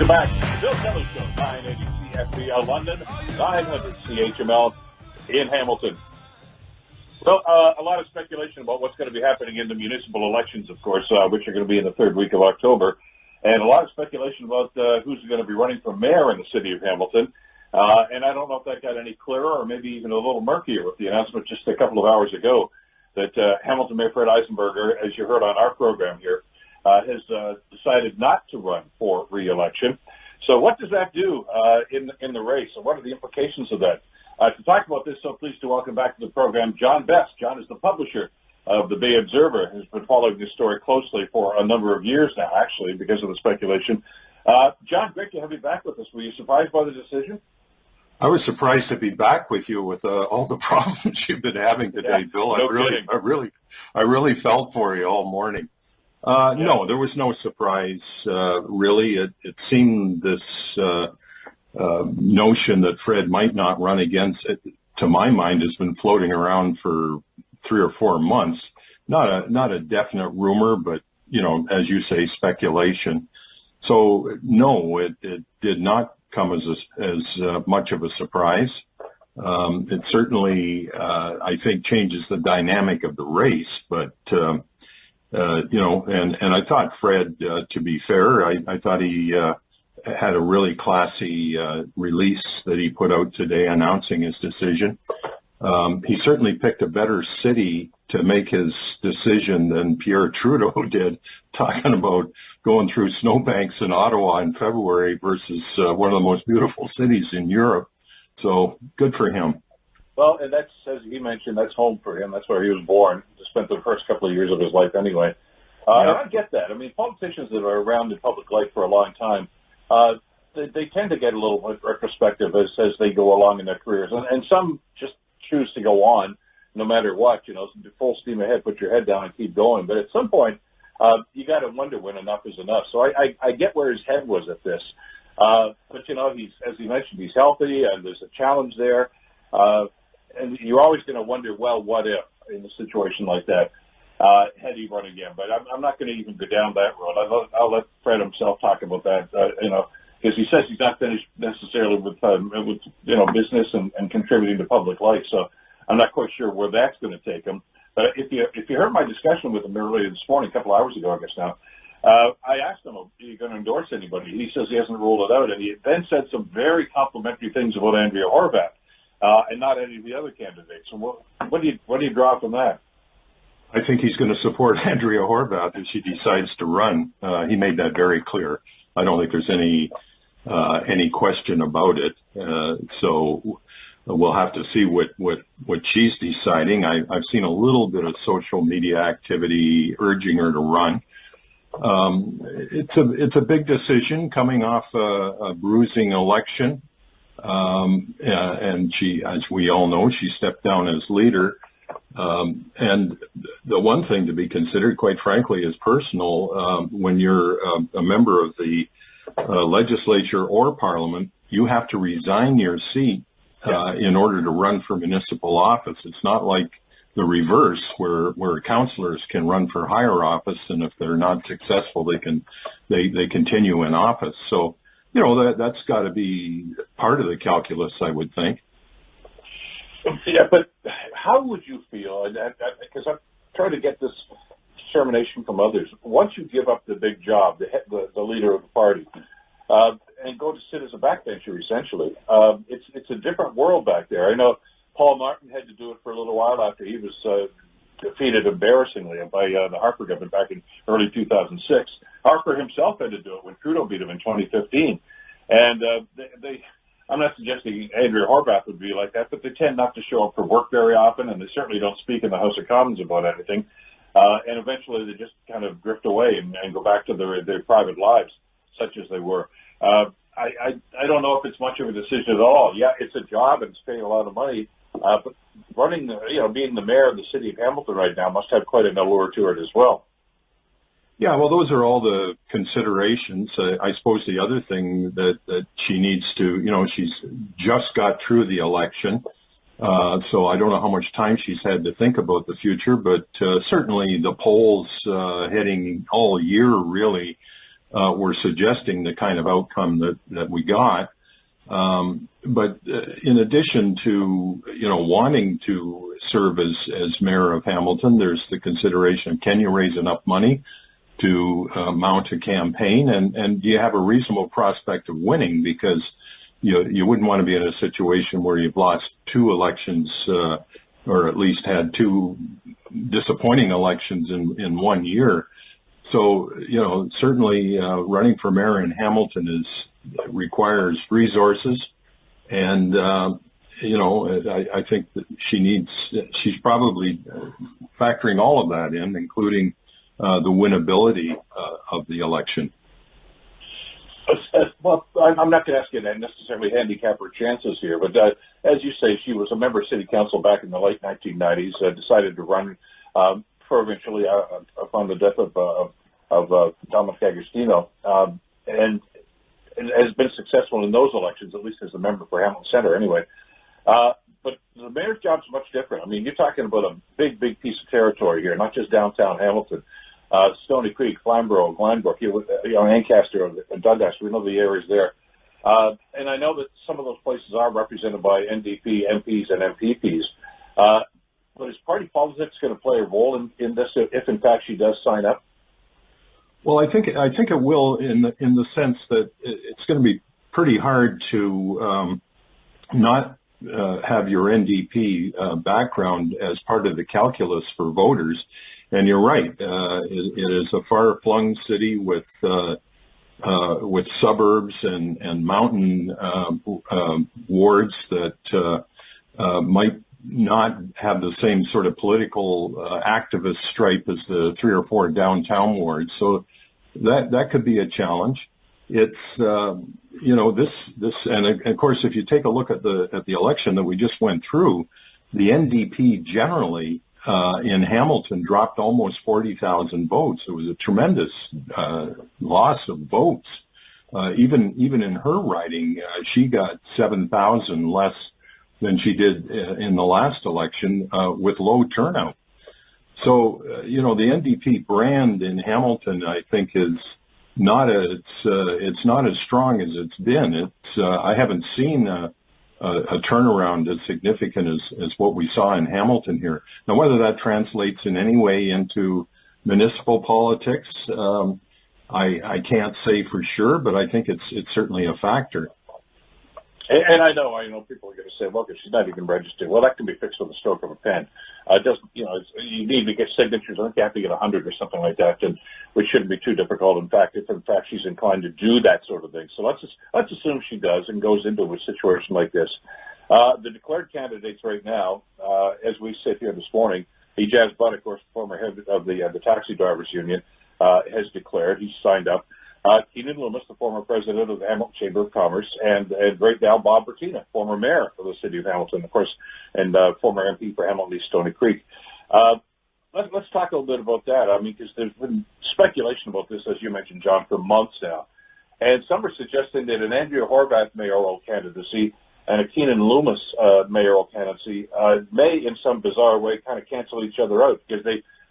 Welcome back to the Bill Kelly Show, 980 CFBL London, 900 CHML in Hamilton. Well, a lot of speculation about what's going to be happening in the municipal elections, of course, which are going to be in the third week of October, and a lot of speculation about who's going to be running for mayor in the city of Hamilton. And I don't know if that got any clearer or maybe even a little murkier with the announcement just a couple of hours ago that Hamilton Mayor Fred Eisenberger, as you heard on our program here, has decided not to run for re-election. So what does that do in the race, and what are the implications of that? To talk about this, so pleased to welcome back to the program John Best. John is the publisher of the Bay Observer, who's been following this story closely for a number of years now, actually, because of the speculation. John, great to have you back with us. Were you surprised by the decision? I was surprised to be back with you with all the problems you've been having today, Bill. I really felt for you all morning. No, there was no surprise, really. It seemed this notion that Fred might not run against it, to my mind, has been floating around for 3 or 4 months. Not a definite rumor, but, as you say, speculation. So, no, it did not come as much of a surprise. It certainly, I think, changes the dynamic of the race, but and I thought Fred, to be fair, I thought he had a really classy release that he put out today announcing his decision. He certainly picked a better city to make his decision than Pierre Trudeau did, talking about going through snowbanks in Ottawa in February versus one of the most beautiful cities in Europe. So good for him. Well, and that's, as he mentioned, that's home for him. That's where he was born. He spent the first couple of years of his life anyway. And I get that. I mean, politicians that are around in public life for a long time, they tend to get a little bit retrospective as they go along in their careers. And some just choose to go on no matter what, full steam ahead, put your head down and keep going. But at some point, you got to wonder when enough is enough. So I get where his head was at this. But, he's, as he mentioned, he's healthy and there's a challenge there. And you're always going to wonder, well, what if in a situation like that, had he run again? But I'm not going to even go down that road. I'll let Fred himself talk about that, because he says he's not finished necessarily with business and contributing to public life. So I'm not quite sure where that's going to take him. But if you heard my discussion with him earlier this morning, a couple hours ago, I guess now, I asked him, are you going to endorse anybody? He says he hasn't ruled it out. And he then said some very complimentary things about Andrea Horwath and not any of the other candidates. So what do you draw from that? I think he's going to support Andrea Horwath if she decides to run. He made that very clear. I don't think there's any question about it. So we'll have to see what she's deciding. I've seen a little bit of social media activity urging her to run. It's a big decision coming off a bruising election. And she, as we all know, she stepped down as leader. And the one thing to be considered, quite frankly, is personal. When you're a member of the legislature or parliament, you have to resign your seat in order to run for municipal office. It's not like the reverse, where councillors can run for higher office, and if they're not successful, they continue in office. So, that's got to be part of the calculus, I would think. Yeah, but how would you feel, because I've tried to get this determination from others, once you give up the big job, the leader of the party, and go to sit as a backbencher, essentially, it's a different world back there. I know Paul Martin had to do it for a little while after he was defeated embarrassingly by the Harper government back in early 2006. Harper himself had to do it when Trudeau beat him in 2015. And I'm not suggesting Andrea Horwath would be like that, but they tend not to show up for work very often, and they certainly don't speak in the House of Commons about anything. And eventually they just kind of drift away and go back to their private lives, such as they were. I don't know if it's much of a decision at all. Yeah, it's a job and it's paying a lot of money, but running, being the mayor of the city of Hamilton right now must have quite an allure to it as well. Yeah, well, those are all the considerations. I suppose the other thing that she needs to, she's just got through the election, so I don't know how much time she's had to think about the future, but certainly the polls heading all year really were suggesting the kind of outcome that we got. But in addition to, wanting to serve as mayor of Hamilton, there's the consideration of, can you raise enough money to mount a campaign, and do you have a reasonable prospect of winning? Because you wouldn't want to be in a situation where you've lost two elections, or at least had two disappointing elections in 1 year. So, certainly running for mayor in Hamilton requires resources, and I think that she's probably factoring all of that in, including the winnability of the election. Well, I'm not going to ask you to necessarily handicap her chances here, but as you say, she was a member of City Council back in the late 1990s, decided to run provincially upon the death of Dominic Agostino, and has been successful in those elections, at least as a member for Hamilton Centre anyway. But the mayor's job is much different. I mean, you're talking about a big piece of territory here, not just downtown Hamilton. Stoney Creek, Flamborough, Glenbrook, Ancaster, and Douglas. We know the areas there. And I know that some of those places are represented by NDP MPs and MPPs. But is party politics going to play a role in this if in fact she does sign up? Well, I think it will in the sense that it's going to be pretty hard to not have your NDP background as part of the calculus for voters. And you're right, it is a far-flung city with suburbs and mountain wards that might not have the same sort of political activist stripe as the 3 or 4 downtown wards. So that could be a challenge. It's this, and of course, if you take a look at the election that we just went through, the NDP generally in Hamilton dropped almost 40,000 votes. It was a tremendous loss of votes. Even in her riding, she got 7,000 less than she did in the last election with low turnout. So the NDP brand in Hamilton, I think, is not it's not as strong as it's been. I haven't seen a turnaround as significant as what we saw in Hamilton here. Now, whether that translates in any way into municipal politics, I can't say for sure, but I think it's certainly a factor. And I know people are going to say, look, if she's not even registered, well, that can be fixed with a stroke of a pen. It doesn't, you need to get signatures. I think you have to get 100 or something like that, and which shouldn't be too difficult. In fact, if in fact she's inclined to do that sort of thing, so let's assume she does and goes into a situation like this. The declared candidates right now, as we sit here this morning, Ijaz Butt, of course, former head of the taxi drivers union, has declared. He's signed up. Keenan Loomis, the former president of the Hamilton Chamber of Commerce, and right now Bob Bertina, former mayor of the city of Hamilton, of course, and former MP for Hamilton East Stoney Creek. Let's talk a little bit about that. I mean, because there's been speculation about this, as you mentioned, John, for months now. And some are suggesting that an Andrea Horwath mayoral candidacy and a Keenan Loomis mayoral candidacy may, in some bizarre way, kind of cancel each other out, because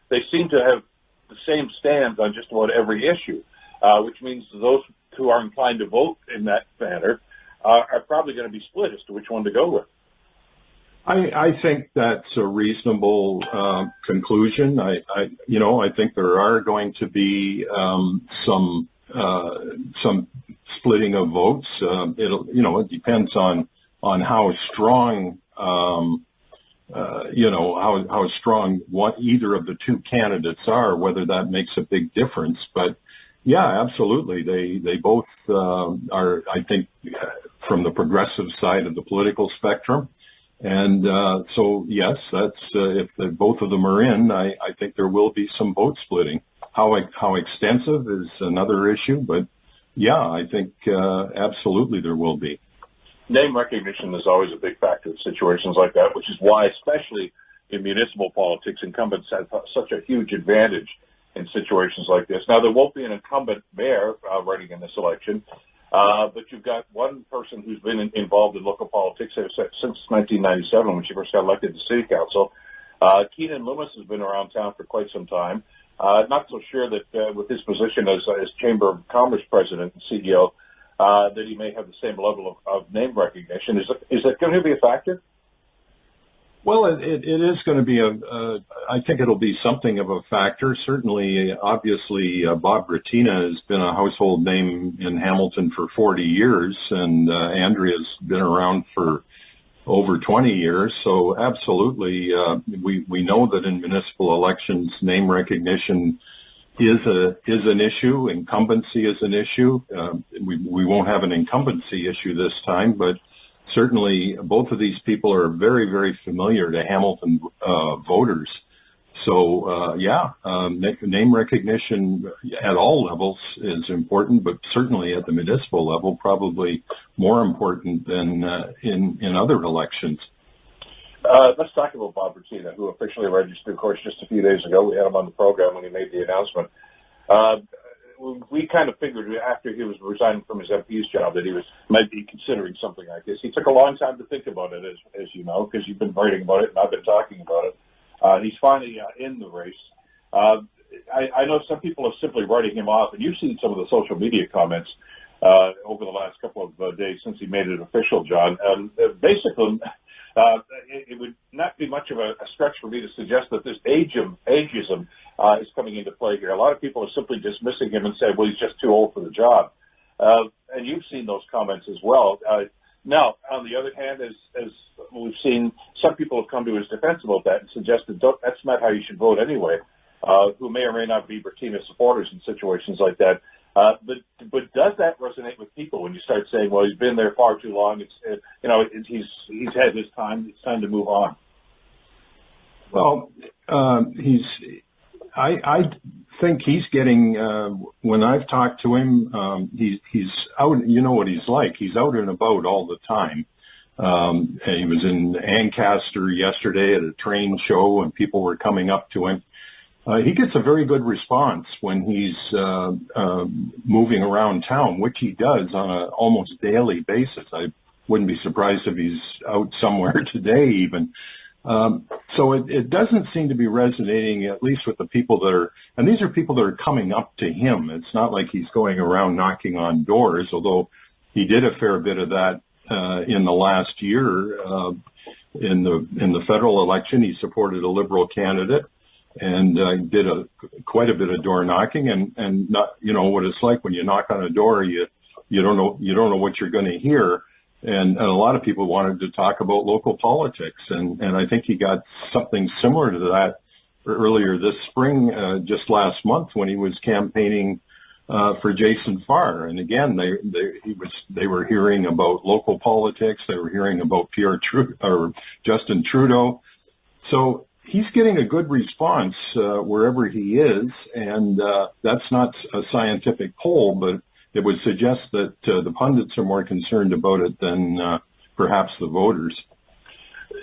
they seem to have the same stands on just about every issue. Which means those who are inclined to vote in that manner are probably going to be split as to which one to go with. I think that's a reasonable conclusion. I think there are going to be some splitting of votes. It depends on how strong how strong either of the two candidates are, whether that makes a big difference. But yeah, absolutely. They both are, I think, from the progressive side of the political spectrum. And so, yes, that's if both of them are in, I think there will be some vote splitting. How extensive is another issue, but yeah, I think absolutely there will be. Name recognition is always a big factor in situations like that, which is why, especially in municipal politics, incumbents have such a huge advantage in situations like this. Now, there won't be an incumbent mayor running in this election, but you've got one person who's been involved in local politics since 1997 when she first got elected to city council. Keenan Loomis has been around town for quite some time. Not so sure that with his position as Chamber of Commerce president and CEO, that he may have the same level of name recognition. Is that going to be a factor? Well, it is going to be I think it'll be something of a factor. Certainly, obviously, Bob Bratina has been a household name in Hamilton for 40 years, and Andrea's been around for over 20 years. So absolutely, we know that in municipal elections, name recognition is an issue. Incumbency is an issue. We won't have an incumbency issue this time, but certainly both of these people are very, very familiar to Hamilton voters. So name recognition at all levels is important, but certainly at the municipal level, probably more important than in other elections. Let's talk about Bob Bratina, who officially registered, of course, just a few days ago. We had him on the program when he made the announcement. We kind of figured after he was resigning from his MP's job that he might be considering something like this. He took a long time to think about it, as you know, because you've been writing about it and I've been talking about it. He's finally in the race. I know some people are simply writing him off, and you've seen some of the social media comments over the last couple of days since he made it official, John. Basically, it would not be much of a stretch for me to suggest that this ageism is coming into play here. A lot of people are simply dismissing him and saying, well, he's just too old for the job. And you've seen those comments as well. Now, on the other hand, as we've seen, some people have come to his defense about that and suggested that's not how you should vote anyway, who may or may not be Bratina supporters in situations like that. But does that resonate with people when you start saying, well, he's been there far too long, he's had his time, it's time to move on? Well, I think he's getting, when I've talked to him, he's out, you know what he's like. He's out and about all the time. He was in Ancaster yesterday at a train show and people were coming up to him. He gets a very good response when he's moving around town, which he does on an almost daily basis. I wouldn't be surprised if he's out somewhere today even. So it doesn't seem to be resonating, at least with the people that are, and these are people that are coming up to him. It's not like he's going around knocking on doors, although he did a fair bit of that in the last year. In the federal election, he supported a Liberal candidate and did quite a bit of door knocking, and not, you know what it's like when you knock on a door, you don't know what you're going to hear. And a lot of people wanted to talk about local politics, and I think he got something similar to that earlier this spring, just last month, when he was campaigning for Jason Farr. And again, they were hearing about local politics. They were hearing about Justin Trudeau. So he's getting a good response wherever he is, and that's not a scientific poll, but it would suggest that the pundits are more concerned about it than perhaps the voters.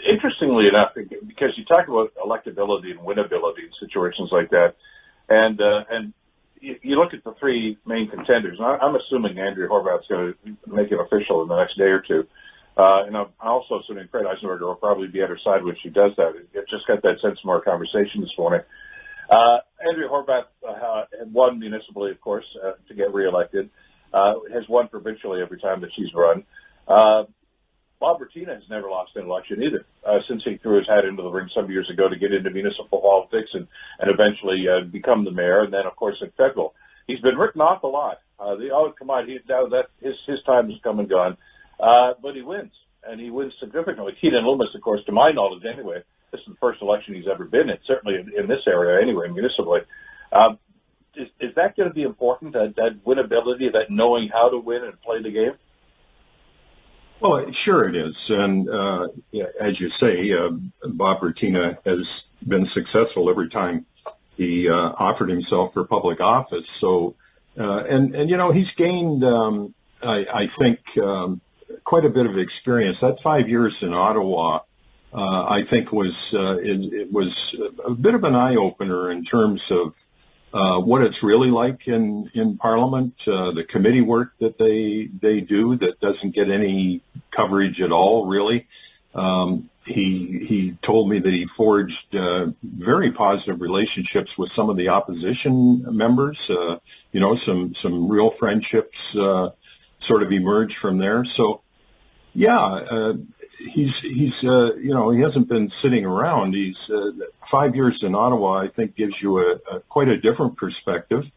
Interestingly enough, because you talk about electability and winnability in situations like that, and you look at the three main contenders, and I'm assuming Andrea Horwath's going to make it official in the next day or two, and I'm also assuming Fred Eisenberger will probably be at her side when she does that. I just got that sense from our conversation this morning. Andrea Horwath had won municipally, of course, to get reelected, has won provincially every time that she's run. Bob Bratina has never lost an election either, since he threw his hat into the ring some years ago to get into municipal politics and eventually become the mayor, and then, of course, at federal. He's been written off a lot. Come on, his time has come and gone. But he wins, and he wins significantly. Keaton Loomis, of course, to my knowledge anyway, this is the first election he's ever been in, certainly in this area anyway, municipally. Is that going to be important, that winnability, that knowing how to win and play the game? Well, sure it is. And as you say, Bob Bratina has been successful every time he offered himself for public office. So, and he's gained, I think, quite a bit of experience. That 5 years in Ottawa, I think was a bit of an eye-opener in terms of what it's really like in Parliament, the committee work that they do that doesn't get any coverage at all, really. He told me that he forged very positive relationships with some of the opposition members. Some real friendships sort of emerged from there. So, yeah, he's he hasn't been sitting around. He's 5 years in Ottawa, I think, gives you quite a different perspective.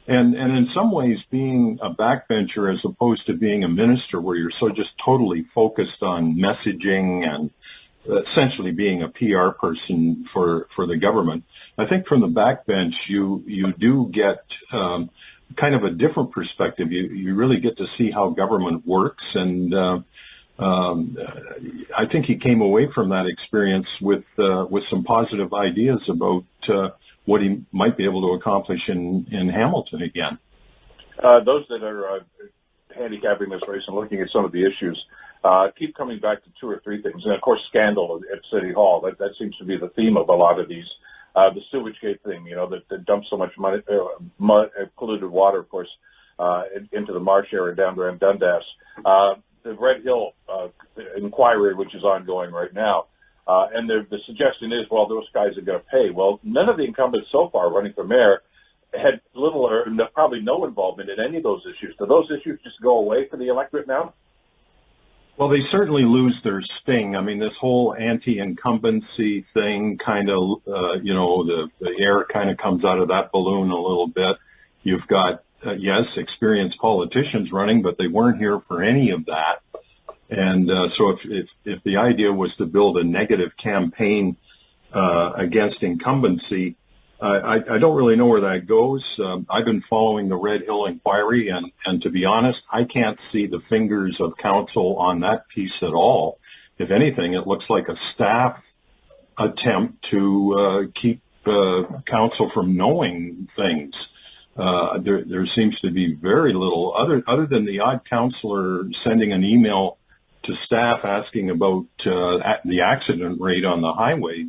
And in some ways, being a backbencher as opposed to being a minister where you're so just totally focused on messaging and essentially being a PR person for the government, I think from the backbench, you do get kind of a different perspective. You really get to see how government works. And I think he came away from that experience with some positive ideas about what he might be able to accomplish in Hamilton again. Those that are handicapping this race and looking at some of the issues keep coming back to two or three things. And, of course, scandal at City Hall. That seems to be the theme of a lot of these. The sewage gate thing, that dumps so much money, mud, polluted water, of course, into the marsh area down around Dundas. The Red Hill inquiry, which is ongoing right now. And the suggestion is, well, those guys are going to pay. Well, none of the incumbents so far running for mayor had little or probably no involvement in any of those issues. Do those issues just go away for the electorate now? Well, they certainly lose their sting. I mean, this whole anti-incumbency thing kind of, the air kind of comes out of that balloon a little bit. You've got, yes, experienced politicians running, but they weren't here for any of that. And so if the idea was to build a negative campaign against incumbency, I don't really know where that goes. I've been following the Red Hill inquiry, and to be honest, I can't see the fingers of council on that piece at all. If anything, it looks like a staff attempt to keep council from knowing things. There seems to be very little, other than the odd councillor sending an email to staff asking about the accident rate on the highway.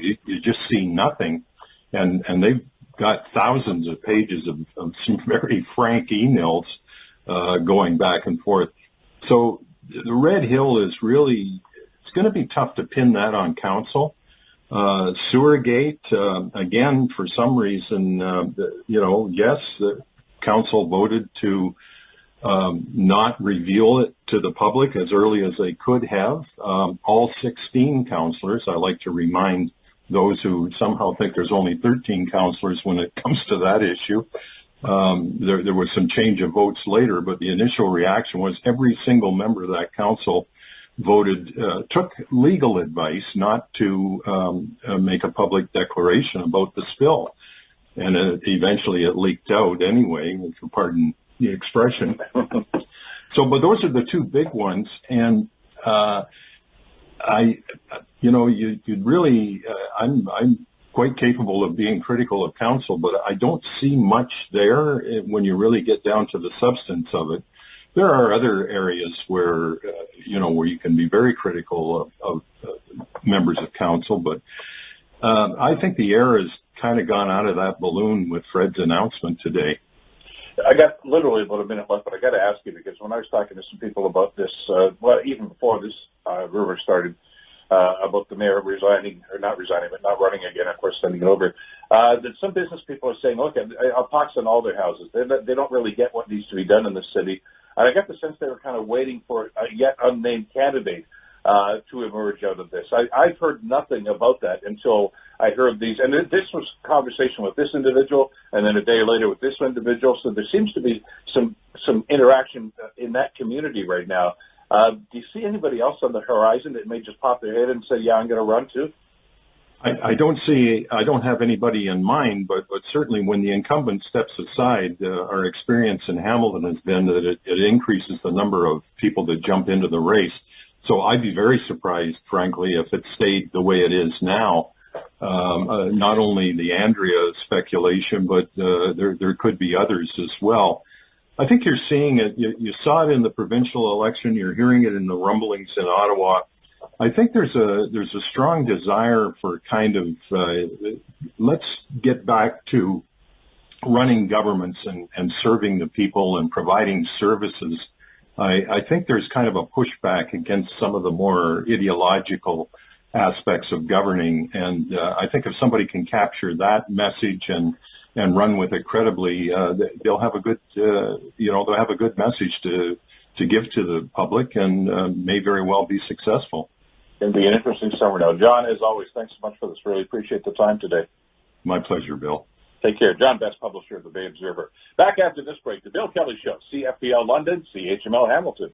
You just see nothing. And they've got thousands of pages of some very frank emails going back and forth. So the Red Hill is really, it's going to be tough to pin that on council. Sewergate, again, for some reason, yes, the council voted to not reveal it to the public as early as they could have. All 16 councillors, I like to remind those who somehow think there's only 13 councillors when it comes to that issue. There was some change of votes later, but the initial reaction was every single member of that council took legal advice not to make a public declaration about the spill. And eventually it leaked out anyway, if you pardon the expression. But those are the two big ones. And I'm quite capable of being critical of council, but I don't see much there when you really get down to the substance of it. There are other areas where, where you can be very critical of members of council, but I think the air has kind of gone out of that balloon with Fred's announcement today. I got literally about a minute left, but I got to ask you, because when I was talking to some people about this, even before this rumor started, about the mayor resigning, or not resigning, but not running again, of course, sending it over, that some business people are saying, look, I'll pox on all their houses. They don't really get what needs to be done in the city. And I got the sense they were kind of waiting for a yet unnamed candidate to emerge out of this. I've heard nothing about that until I heard these. And this was conversation with this individual, and then a day later with this individual. So there seems to be some interaction in that community right now. Do you see anybody else on the horizon that may just pop their head and say, yeah, I'm going to run too? I don't have anybody in mind, but certainly when the incumbent steps aside, our experience in Hamilton has been that it increases the number of people that jump into the race. So I'd be very surprised, frankly, if it stayed the way it is now. Not only the Andrea speculation, but there could be others as well. I think you're seeing it. You saw it in the provincial election. You're hearing it in the rumblings in Ottawa. I think there's a strong desire for kind of let's get back to running governments and serving the people and providing services I think there's kind of a pushback against some of the more ideological aspects of governing, and I think if somebody can capture that message and run with it credibly, they'll have a good they'll have a good message to give to the public, and may very well be successful. It'll be an interesting summer now. John, as always, thanks so much for this. Really appreciate the time today. My pleasure, Bill. Take care. John Best, publisher of the Bay Observer. Back after this break, The Bill Kelly Show, CFPL London, CHML Hamilton.